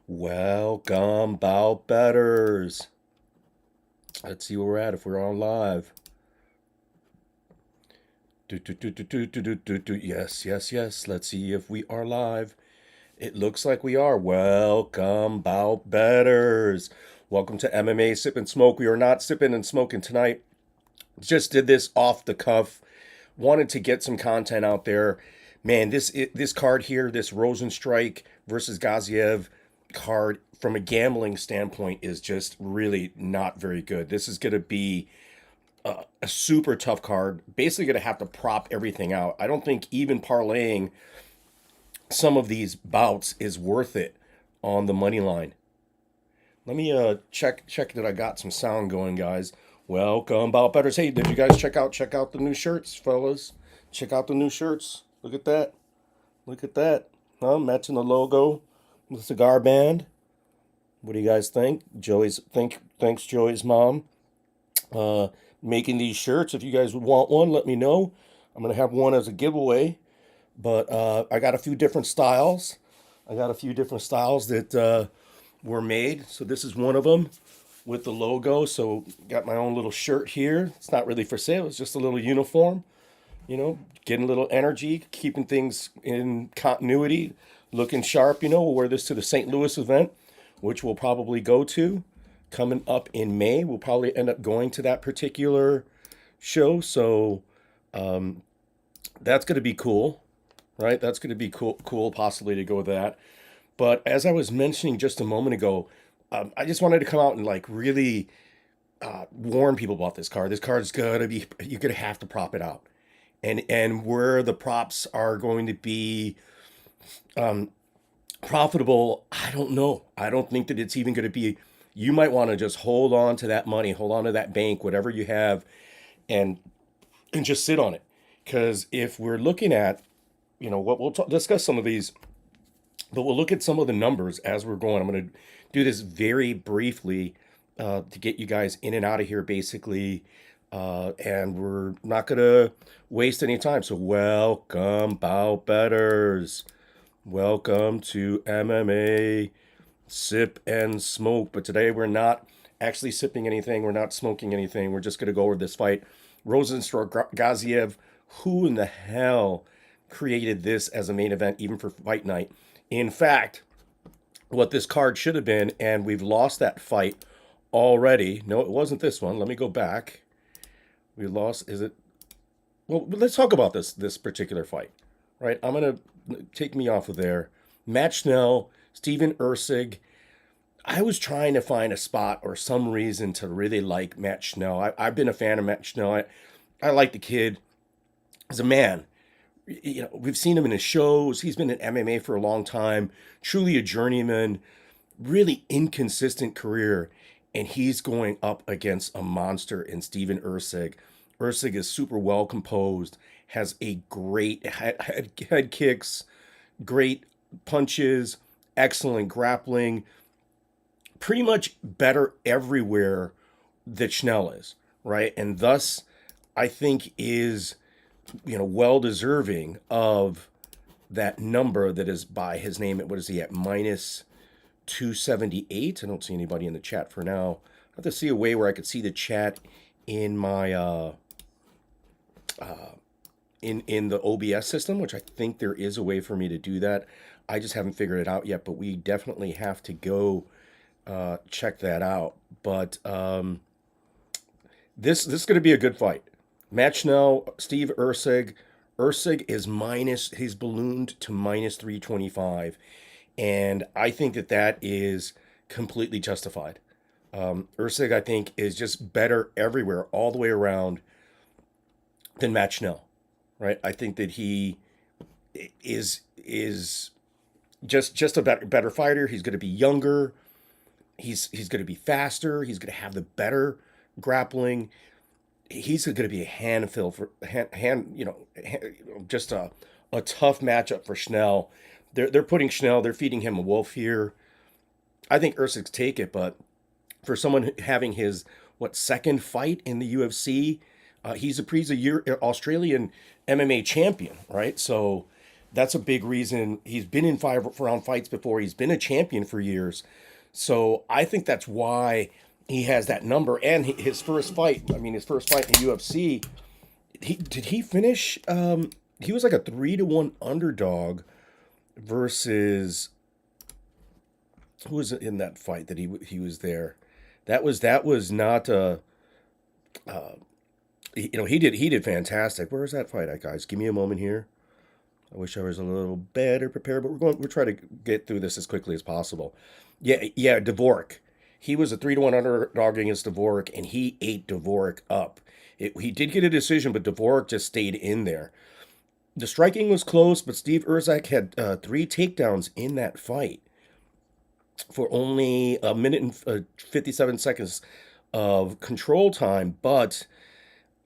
Welcome, bout betters. Let's see where we're at if we're on live. Yes, yes, yes. Let's see if we are live. It looks like we are. Welcome, bout betters. Welcome to MMA Sip and Smoke. We are not sipping and smoking tonight. Just did this off the cuff. Wanted to get some content out there. Man, this card here, this Rozenstruik versus Gaziev card, from a gambling standpoint, is just really not very good. This is going to be a super tough card. Basically, going to have to prop everything out. I don't think even parlaying some of these bouts is worth it on the money line. Let me check that I got some sound going, guys. Welcome, bout betters. Hey, did you guys check out the new shirts, fellas? Check out the new shirts. Look at that. Look at that. Huh? Matching the logo, the cigar band. What do you guys think? Thanks Joey's mom. Uh, Making these shirts. If you guys would want one, let me know. I'm gonna have one as a giveaway. But I got a few different styles. I got a few different styles that were made. So this is one of them with the logo. So got my own little shirt here. It's not really for sale. It's just a little uniform. Getting a little energy, keeping things in continuity, looking sharp. We'll wear this to the St. Louis event, which we'll probably go to coming up in May. We'll probably end up going to that particular show. So that's going to be cool, right? That's going to be cool possibly to go with that. But as I was mentioning just a moment ago, I just wanted to come out and like really warn people about this card. This card is gonna be, you're gonna have to prop it out, and where the props are going to be profitable, I don't know. I don't think that it's even going to be. You might want to just hold on to that money, hold on to that bank, whatever you have, and just sit on it. Because if we're looking at, what we'll discuss some of these, but we'll look at some of the numbers as we're going. I'm going to do this very briefly to get you guys in and out of here, basically. And we're not going to waste any time. So, welcome, bout betters. Welcome to MMA Sip and Smoke. But today we're not actually sipping anything. We're not smoking anything. We're just going to go over this fight. Rozenstruik Gaziev. Who in the hell created this as a main event, even for fight night? In fact, what this card should have been, and we've lost that fight already. No, it wasn't this one. Let me go back. We lost. Is it? Well, let's talk about this particular fight, right? I'm gonna take me off of there. Matt Schnell, Steven Ursig. I was trying to find a spot or some reason to really like Matt Schnell. I've been a fan of Matt Schnell. I like the kid as a man. We've seen him in his shows. He's been in MMA for a long time. Truly a journeyman. Really inconsistent career, and he's going up against a monster in Steven Ursig. Ursig is super well composed, has a great head kicks, great punches, excellent grappling, pretty much better everywhere that Schnell is, right? And thus, I think is, well deserving of that number that is by his name. What is he at? Minus 278. I don't see anybody in the chat for now. I have to see a way where I could see the chat in my in the OBS system, which I think there is a way for me to do that. I just haven't figured it out yet, but we definitely have to go check that out. But this is going to be a good fight. Matt Schnell, Steve Ursig. Ursig is he's ballooned to minus 325. And I think that is completely justified. Ursig, I think, is just better everywhere, all the way around, than Matt Schnell, right? I think that he is just a better fighter. He's going to be younger. He's going to be faster. He's going to have the better grappling. He's going to be a handful for just a tough matchup for Schnell. They're putting Schnell. They're feeding him a wolf here. I think Ursik's take it, but for someone having his second fight in the UFC, he's a Australian MMA champion, right? So that's a big reason he's been in 5 round fights before. He's been a champion for years. So I think that's why he has that number. And his first fight, I mean, his first fight in the UFC, did he finish? He was like a 3-1 underdog versus who was in that fight that he was there. That was not he did fantastic. Where is that fight at, guys? Give me a moment here. I wish I was a little better prepared, but we're trying to get through this as quickly as possible. Yeah, Dvorak. He was a 3-1 underdog against Dvorak, and he ate Dvorak up. He did get a decision, but Dvorak just stayed in there. The striking was close, but Steve Erzak had 3 takedowns in that fight for only a minute and 57 seconds of control time. But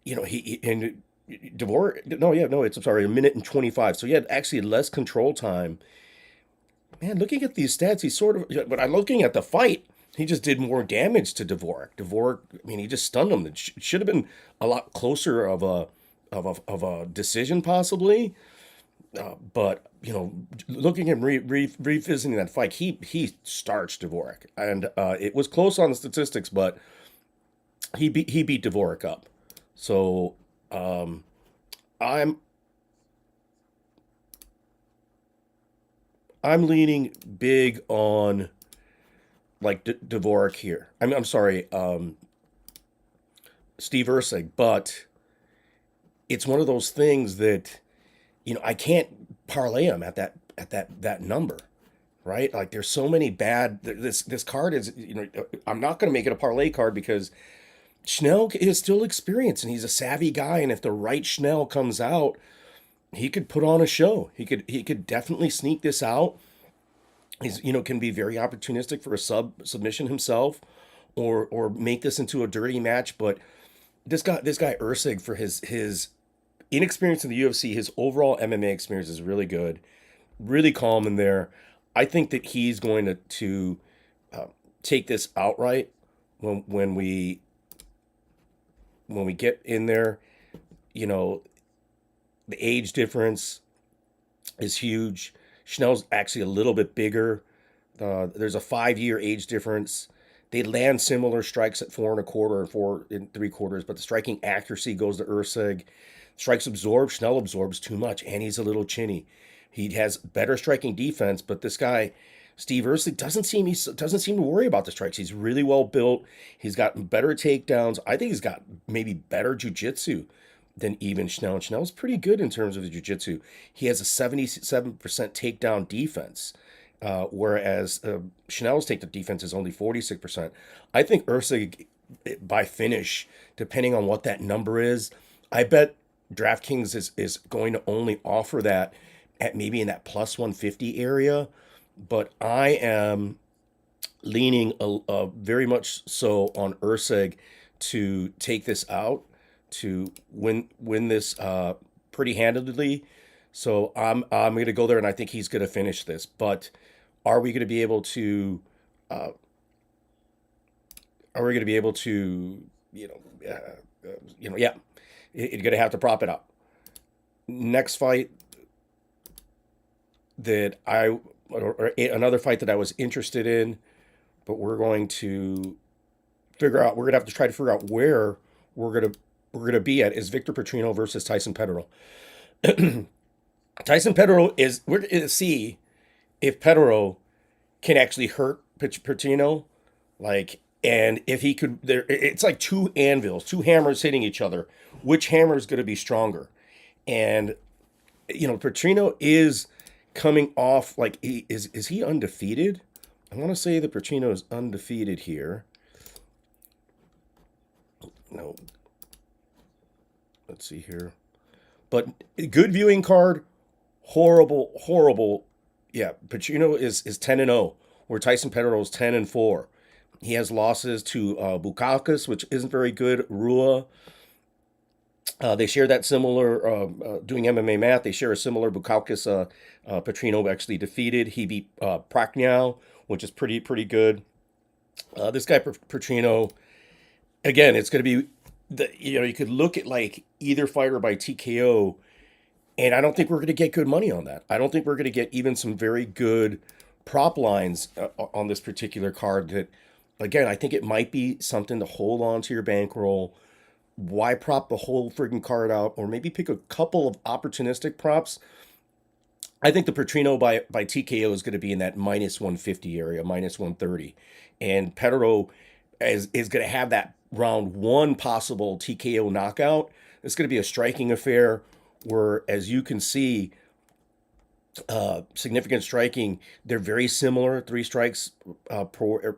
and Dvorak, no, yeah, no, it's I'm sorry, a minute and 25. So he had actually less control time. Man, looking at these stats, he's sort of. But I'm looking at the fight. He just did more damage to Dvorak. Dvorak, I mean, he just stunned him. It should have been a lot closer of a decision, possibly. But looking at revisiting that fight, he starched Dvorak, and it was close on the statistics, but he beat Dvorak up. So I'm I'm leaning big on like Dvorak here. I'm sorry, Steve Ursig, but it's one of those things that I can't parlay him at that number, right? Like there's so many bad. This card is I'm not going to make it a parlay card because Schnell is still experienced and he's a savvy guy, and if the right Schnell comes out, he could put on a show. He could definitely sneak this out. He's can be very opportunistic for a submission himself, or make this into a dirty match. But this guy Ursig, for his inexperience in the UFC, his overall MMA experience is really good, really calm in there. I think that he's going to take this outright when we get in there. You know, the age difference is huge. Schnell's actually a little bit bigger. There's a 5-year age difference. They land similar strikes at 4 1/4 and 4 3/4, but the striking accuracy goes to Ursig. Strikes absorb, Schnell absorbs too much, and he's a little chinny. He has better striking defense, but this guy, Steve Ursig, doesn't seem to worry about the strikes. He's really well built. He's got better takedowns. I think he's got maybe better jujitsu than even Schnell. And Schnell's pretty good in terms of the jiu-jitsu. He has a 77% takedown defense, whereas Schnell's takedown defense is only 46%. I think Ursig, by finish, depending on what that number is, I bet DraftKings is going to only offer that at maybe in that plus 150 area. But I am leaning very much so on Ursig to take this out, to win this pretty handedly. So I'm going to go there, and I think he's going to finish this. But are we going to be able to? Are we going to be able to? Yeah, you're going to have to prop it up. Next fight that or another fight that I was interested in, but we're going to figure out. We're going to have to try to figure out where we're gonna be at is Victor Petrino versus Tyson Petterol. Tyson Petterol is we're going to see if Petterol can actually hurt Petrino, like, and if he could. It's like two anvils, two hammers hitting each other. Which hammer is going to be stronger? And Petrino is coming off like is he undefeated? I want to say that Petrino is undefeated here. No, let's see here. But good viewing card, horrible, horrible. Yeah, Pacino is 10-0, where Tyson Petterol is 10-4. He has losses to Bukakis, which isn't very good. Rua. They share that similar, doing MMA math, they share a similar Bukakis. Petrino actually defeated. He beat Praknow, which is pretty good. This guy, Petrino, again, it's going to be, you could look at like either fighter by TKO, And I don't think we're going to get good money on that. I don't think we're going to get even some very good prop lines on this particular card. That, again, I think it might be something to hold on to your bankroll. Why prop the whole friggin' card out, or maybe pick a couple of opportunistic props? I think the Petrino by TKO is going to be in that minus 150 area, minus 130. And Petero is going to have that round one possible TKO knockout. It's going to be a striking affair where, as you can see, significant striking. They're very similar, three strikes per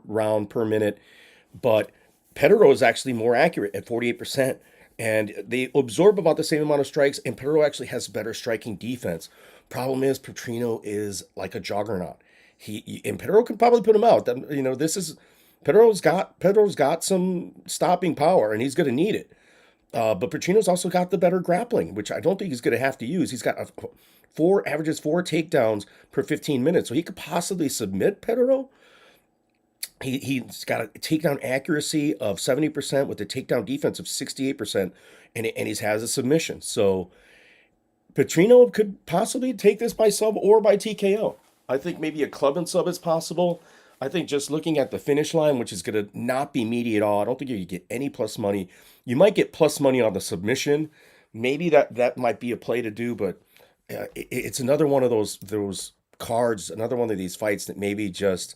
round per minute, but Petero is actually more accurate at 48%, and they absorb about the same amount of strikes. And Petero actually has better striking defense. Problem is, Petrino is like a juggernaut. And Petero can probably put him out. This is Petero's got some stopping power, and he's going to need it. But Pacino's also got the better grappling, which I don't think he's going to have to use. He's got averages four takedowns per 15 minutes, so he could possibly submit Petero. He's got a takedown accuracy of 70% with a takedown defense of 68%, and he has a submission. So Petrino could possibly take this by sub or by TKO. I think maybe a club and sub is possible. I think just looking at the finish line, which is going to not be meaty at all, I don't think you get any plus money. You might get plus money on the submission. Maybe that might be a play to do, but it's another one of those cards, another one of these fights that maybe just,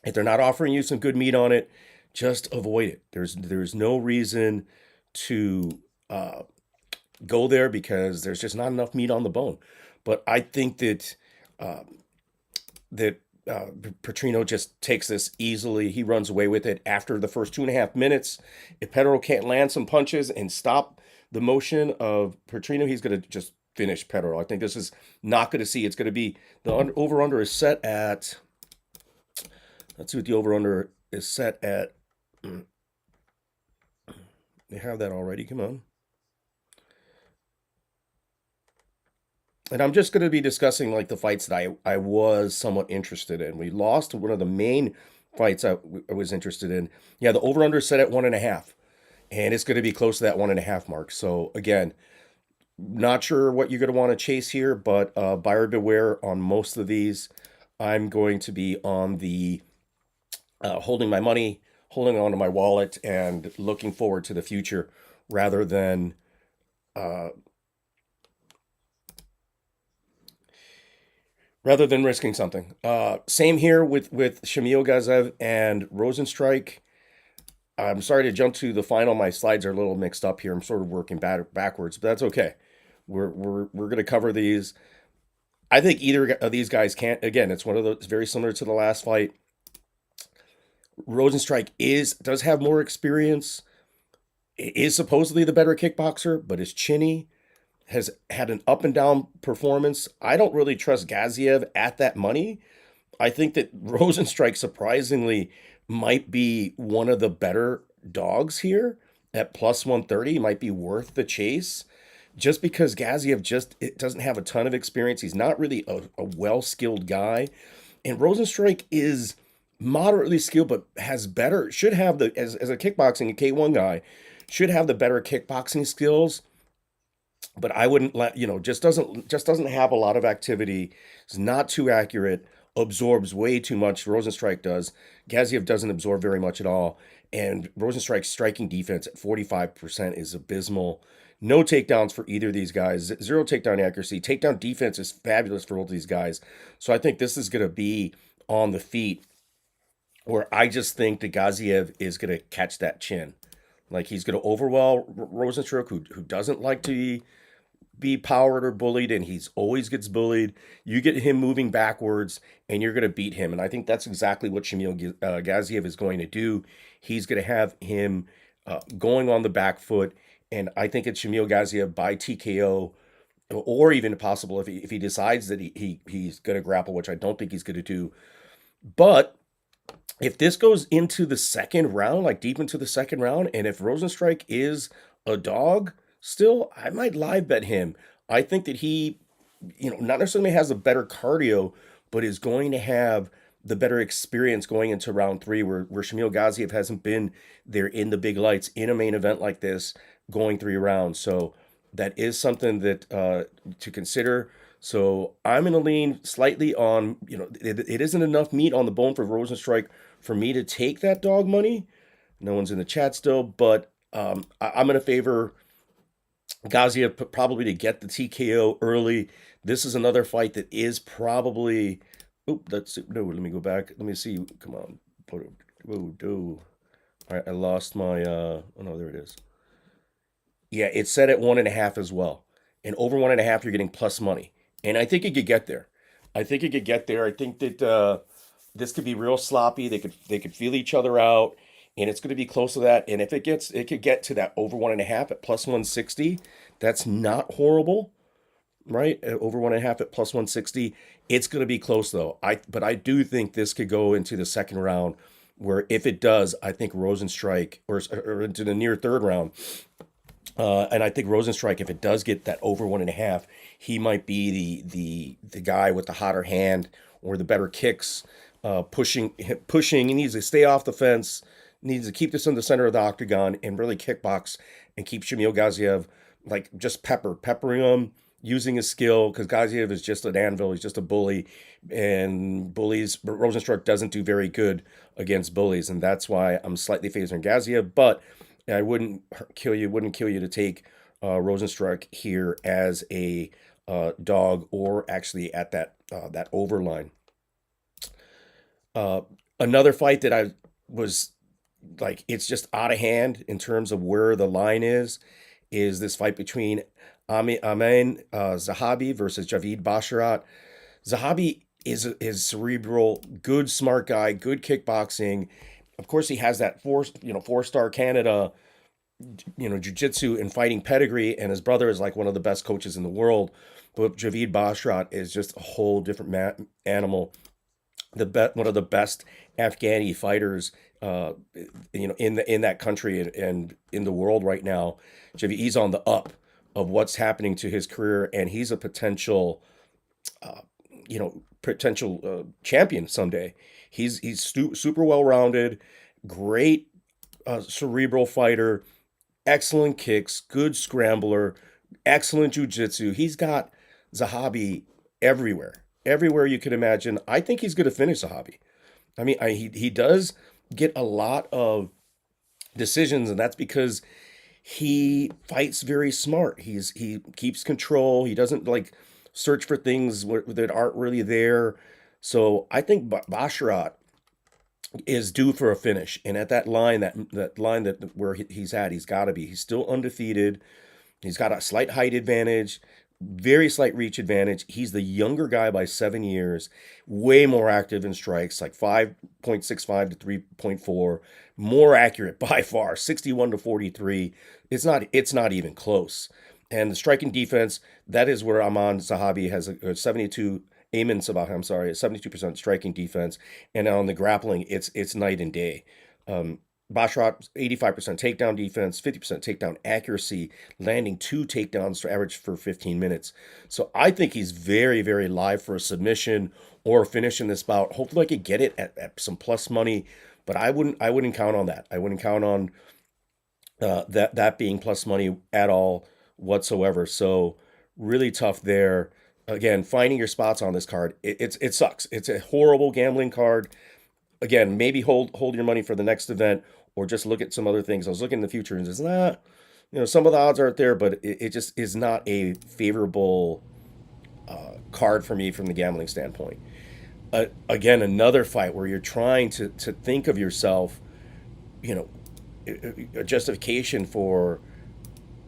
if they're not offering you some good meat on it, just avoid it. There's no reason to go there because there's just not enough meat on the bone. But I think that Petrino just takes this easily. He runs away with it after the first 2.5 minutes. If Petero can't land some punches and stop the motion of Petrino, he's going to just finish Petero. I think this is not going to see. It's going to be the over under is set at. Let's see what the over under is set at. They have that already. Come on. And I'm just going to be discussing like the fights that I was somewhat interested in. We lost one of the main fights I was interested in. Yeah, the over under set at 1.5, and it's going to be close to that 1.5 mark. So again, not sure what you're going to want to chase here, but buyer beware on most of these. I'm going to be on the holding my money, holding on to my wallet, and looking forward to the future rather than uh, risking something. Same here with Shamil Gaziev and Rozenstruik. I'm sorry to jump to the final. My slides are a little mixed up here. I'm sort of working backwards, but that's okay. We're going to cover these. I think either of these guys can't. Again, it's one of those very similar to the last fight. Rozenstruik does have more experience. Is supposedly the better kickboxer, but is chinny. Has had an up and down performance. I don't really trust Gaziev at that money. I think that Rozenstruik surprisingly might be one of the better dogs here at plus 130. Might be worth the chase just because Gaziev it doesn't have a ton of experience. He's not really a well skilled guy, and Rozenstruik is moderately skilled, but should have as a kickboxing a K1 guy should have the better kickboxing skills. But I wouldn't just doesn't have a lot of activity. It's not too accurate. Absorbs way too much. Rozenstruik does. Gaziev doesn't absorb very much at all. And Rozenstruik's striking defense at 45% is abysmal. No takedowns for either of these guys. Zero takedown accuracy. Takedown defense is fabulous for both of these guys. So I think this is going to be on the feet, where I just think that Gaziev is going to catch that chin. Like he's going to overwhelm Rozenstruik, who doesn't like to be powered or bullied, and he's always gets bullied. You get him moving backwards, and you're going to beat him. And I think that's exactly what Shamil Gaziev is going to do. He's going to have him going on the back foot, and I think it's Shamil Gaziev by TKO, or even possible if he decides that he's going to grapple, which I don't think he's going to do. But if this goes into the second round, like deep into the second round, and if Rozenstruik is a dog still, I might live bet him. I think that he, not necessarily has a better cardio, but is going to have the better experience going into round three, where Shamil Gaziev hasn't been there in the big lights in a main event like this, going 3 rounds. So that is something that to consider. So I'm going to lean slightly on, it isn't enough meat on the bone for Rozenstruik for me to take that dog money. No one's in the chat still, but I'm going to favor Gaziev probably to get the TKO early. This is another fight that is probably. Oop, that's no. Let me go back. Let me see. Come on. Put it. Whoa, do. All right, I lost my. Oh no, there it is. Yeah, it's set at 1.5 as well. And over 1.5, you're getting plus money. And I think it could get there. I think it could get there. I think that this could be real sloppy. They could feel each other out, and it's going to be close to that. And if it could get to that over 1.5 at plus 160. That's not horrible, right? Over 1.5 at plus 160. It's going to be close though. But I do think this could go into the second round, where if it does, I think Rozenstruik or into the near third round. And I think Rozenstruik, if it does get that over 1.5, he might be the guy with the hotter hand or the better kicks, pushing. He needs to stay off the fence, needs to keep this in the center of the octagon and really kickbox and keep Shamil Gaziev like just peppering him, using his skill because Gaziev is just an anvil. He's just a bully, and bullies. Rozenstruik doesn't do very good against bullies, and that's why I'm slightly favoring Gaziev, but. I wouldn't kill you to take Rozenstruik here as a dog or actually at that over line. Uh, Another fight that I was like, it's just out of hand in terms of where the line is this fight between Amin Zahabi versus Javid Basharat. Zahabi is cerebral, good, smart guy, good kickboxing. Of course, he has that four-star Canada, jiu-jitsu and fighting pedigree, and his brother is like one of the best coaches in the world. But Javid Bashrat is just a whole different animal. One of the best Afghani fighters, in that country and in the world right now. Javid, he's on the up of what's happening to his career, and he's a potential champion someday. He's super well rounded, great cerebral fighter, excellent kicks, good scrambler, excellent jujitsu. He's got Zahabi everywhere you could imagine. I think he's going to finish Zahabi. I mean, he does get a lot of decisions, and that's because he fights very smart. He keeps control. He doesn't like search for things that aren't really there. So I think Basharat is due for a finish, and at that line, that line that where he's at, he's got to be. He's still undefeated. He's got a slight height advantage, very slight reach advantage. He's the younger guy by 7 years, way more active in strikes, like 5.65 to 3.4, more accurate by far, 61 to 43. It's not even close. And the striking defense, that is where Aman Zahabi has a 72. Ayman Sabah, I'm sorry, a 72% striking defense, and on the grappling, it's night and day. Basharat, 85% takedown defense, 50% takedown accuracy, landing 2 takedowns to average for 15 minutes. So I think he's very, very live for a submission or a finish in this bout. Hopefully I could get it at some plus money, but I wouldn't count on that. I wouldn't count on that being plus money at all whatsoever. So really tough there. Again, finding your spots on this card, it sucks. It's a horrible gambling card. Again, maybe hold your money for the next event or just look at some other things. I was looking in the future and it's not, some of the odds aren't there, but it just is not a favorable card for me from the gambling standpoint. Again, another fight where you're trying to think of yourself, you know, a justification for,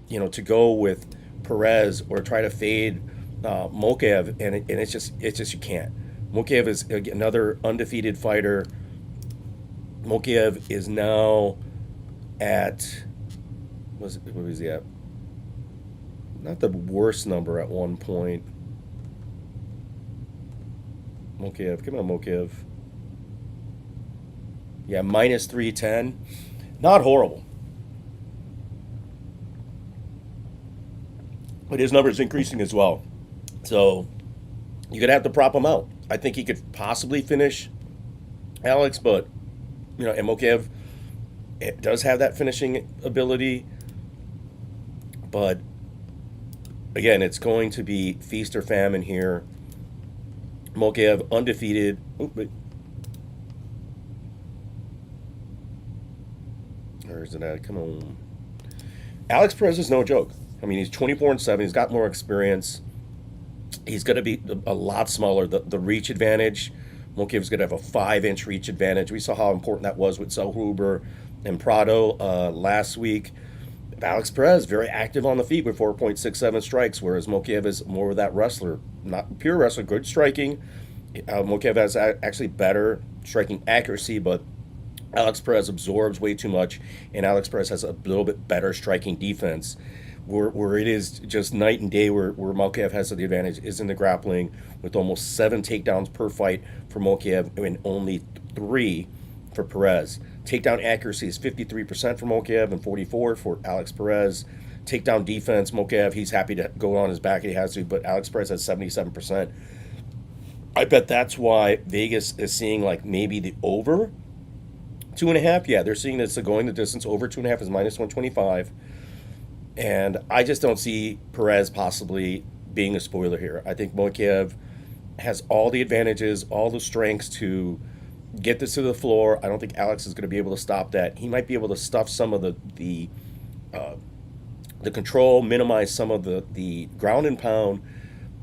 to go with Perez or try to fade Mokaev, and it's just you can't. Mokaev is another undefeated fighter. Mokaev is now at what was he at? Not the worst number at one point. Mokaev, come on, Mokaev. Yeah, minus 310. Not horrible. But his number is increasing as well. So you're going to have to prop him out. I think he could possibly finish Alex, but, and Mokaev does have that finishing ability. But again, it's going to be feast or famine here. Mokaev undefeated. Oh, wait, where is it at? Come on. Alex Perez is no joke. I mean, he's 24-7. He's got more experience. He's going to be a lot smaller. The reach advantage, Mokiev's going to have a 5-inch reach advantage. We saw how important that was with Selhuber and Prado last week. Alex Perez, very active on the feet with 4.67 strikes, whereas Mokiev is more of that wrestler, not pure wrestler, good striking. Mokiev has actually better striking accuracy, but Alex Perez absorbs way too much, and Alex Perez has a little bit better striking defense. Where it is just night and day, where Mokiev has the advantage is in the grappling, with almost 7 takedowns per fight for Mokiev and only 3 for Perez. Takedown accuracy is 53% for Mokiev and 44% for Alex Perez. Takedown defense, Mokiev, he's happy to go on his back if he has to, but Alex Perez has 77%. I bet that's why Vegas is seeing like maybe the over 2.5. Yeah, they're seeing this going the distance. Over 2.5 is minus 125. And I just don't see Perez possibly being a spoiler here. I think Mokiev has all the advantages, all the strengths to get this to the floor. I don't think Alex is going to be able to stop that. He might be able to stuff some of the control, minimize some of the ground and pound,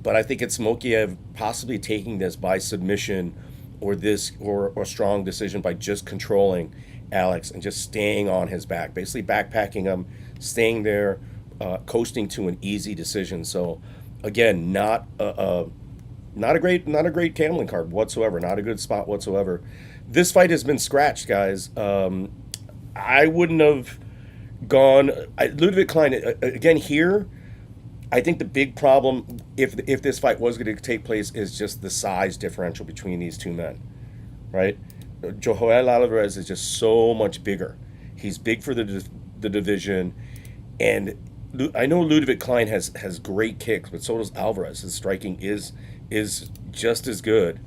but I think it's Mokiev possibly taking this by submission or strong decision by just controlling Alex and just staying on his back, basically backpacking him, staying there, coasting to an easy decision. So again, not a great gambling card whatsoever. Not a good spot whatsoever. This fight has been scratched, guys. I wouldn't have gone. Ludwig Klein again here. I think the big problem, if this fight was going to take place, is just the size differential between these two men, right? Joel Alvarez is just so much bigger. He's big for the division, and I know Ludwig Klein has great kicks, but so does Alvarez. His striking is just as good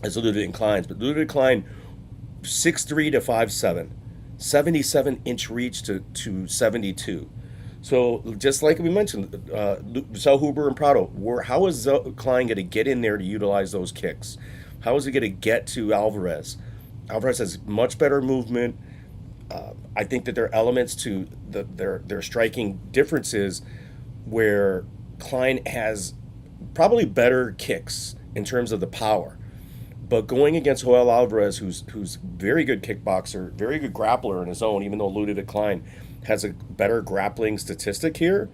as Ludwig Klein's. But Ludwig Klein, 6'3" to 5'7", 77-inch reach to 72. So just like we mentioned, Zellhuber and Prado, how is Klein going to get in there to utilize those kicks? How is he going to get to Alvarez? Alvarez has much better movement. I think that there are elements to their striking differences where Klein has probably better kicks in terms of the power. But going against Joel Alvarez, who's very good kickboxer, very good grappler in his own, even though Ludwig Klein has a better grappling statistic here.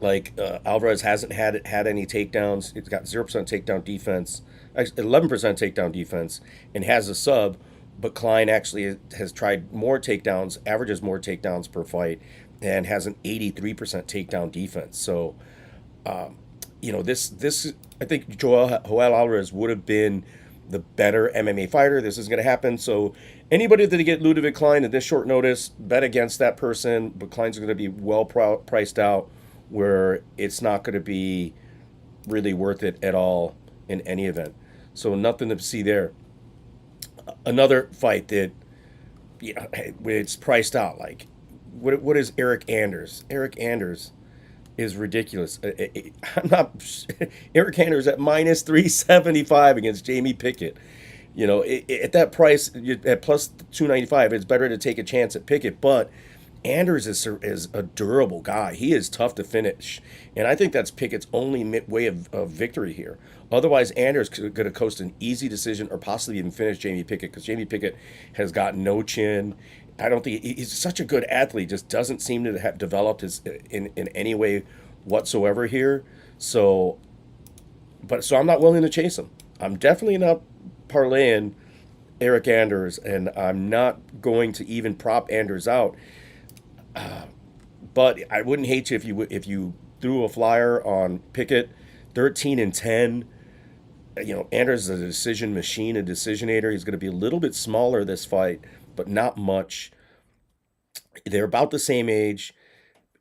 Like Alvarez hasn't had any takedowns. He's got 0% takedown defense, 11% takedown defense, and has a sub. But Klein actually has tried more takedowns, averages more takedowns per fight, and has an 83% takedown defense. So this I think Joel Alvarez would have been the better MMA fighter. This is going to happen. So anybody that get Ludwig Klein at this short notice, bet against that person. But Klein's going to be well priced out, where it's not going to be really worth it at all in any event. So nothing to see there. Another fight that it's priced out. Like what is Eric Anders? Eric Anders is ridiculous. I'm not. Eric Anders at minus 375 against Jamie Pickett. At that price, at plus 295, it's better to take a chance at Pickett. But Anders is a durable guy. He is tough to finish, and I think that's Pickett's only way of victory here. Otherwise, Anders could have coast an easy decision or possibly even finish Jamie Pickett, because Jamie Pickett has got no chin. I don't think he's such a good athlete. Just doesn't seem to have developed his in any way whatsoever here. So I'm not willing to chase him. I'm definitely not parlaying Eric Anders, and I'm not going to even prop Anders out. But I wouldn't hate you if you threw a flyer on Pickett, 13-10. Anders is a decision machine, a decisionator. He's going to be a little bit smaller this fight, but not much. They're about the same age.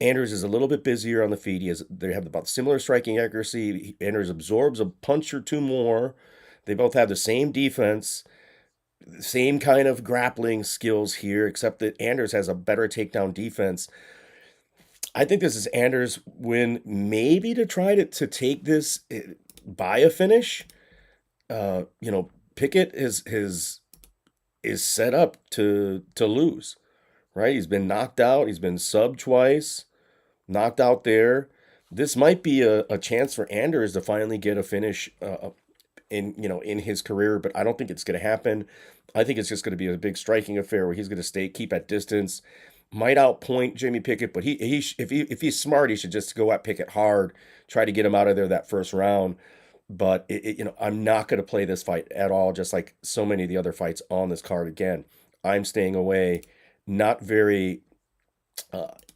Anders is a little bit busier on the feet. They have about similar striking accuracy. Anders absorbs a punch or two more. They both have the same defense, same kind of grappling skills here, except that Anders has a better takedown defense. I think this is Anders' win, maybe to try to take this by a finish. Pickett is set up to lose, right? He's been knocked out. He's been subbed twice, knocked out there. This might be a chance for Anders to finally get a finish in his career, but I don't think it's going to happen. I think it's just going to be a big striking affair where he's going to keep at distance, might outpoint Jamie Pickett, but if he's smart, he should just go at Pickett hard, try to get him out of there that first round. But I'm not going to play this fight at all, just like so many of the other fights on this card. Again, I'm staying away. Not very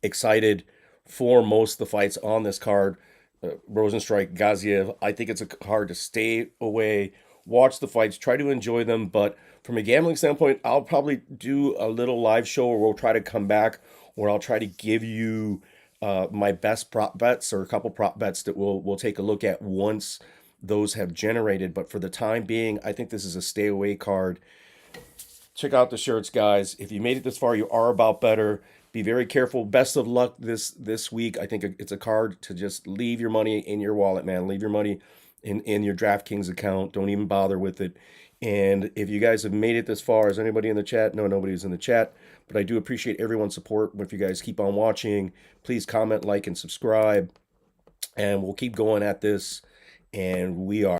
excited for most of the fights on this card. Rozenstruik, Gaziev. I think it's a card to stay away. Watch the fights, try to enjoy them. But from a gambling standpoint, I'll probably do a little live show where we'll try to come back, where I'll try to give you my best prop bets or a couple prop bets that we'll take a look at once those have generated. But for the time being, I think this is a stay away card. Check out the shirts, guys. If you made it this far, you are about better. Be very careful. Best of luck this week. I think it's a card to just leave your money in your wallet, man. Leave your money in your DraftKings account. Don't even bother with it. And if you guys have made it this far, is anybody in the chat? No, nobody's in the chat. But I do appreciate everyone's support. If you guys keep on watching, please comment, like, and subscribe. And we'll keep going at this. And we are.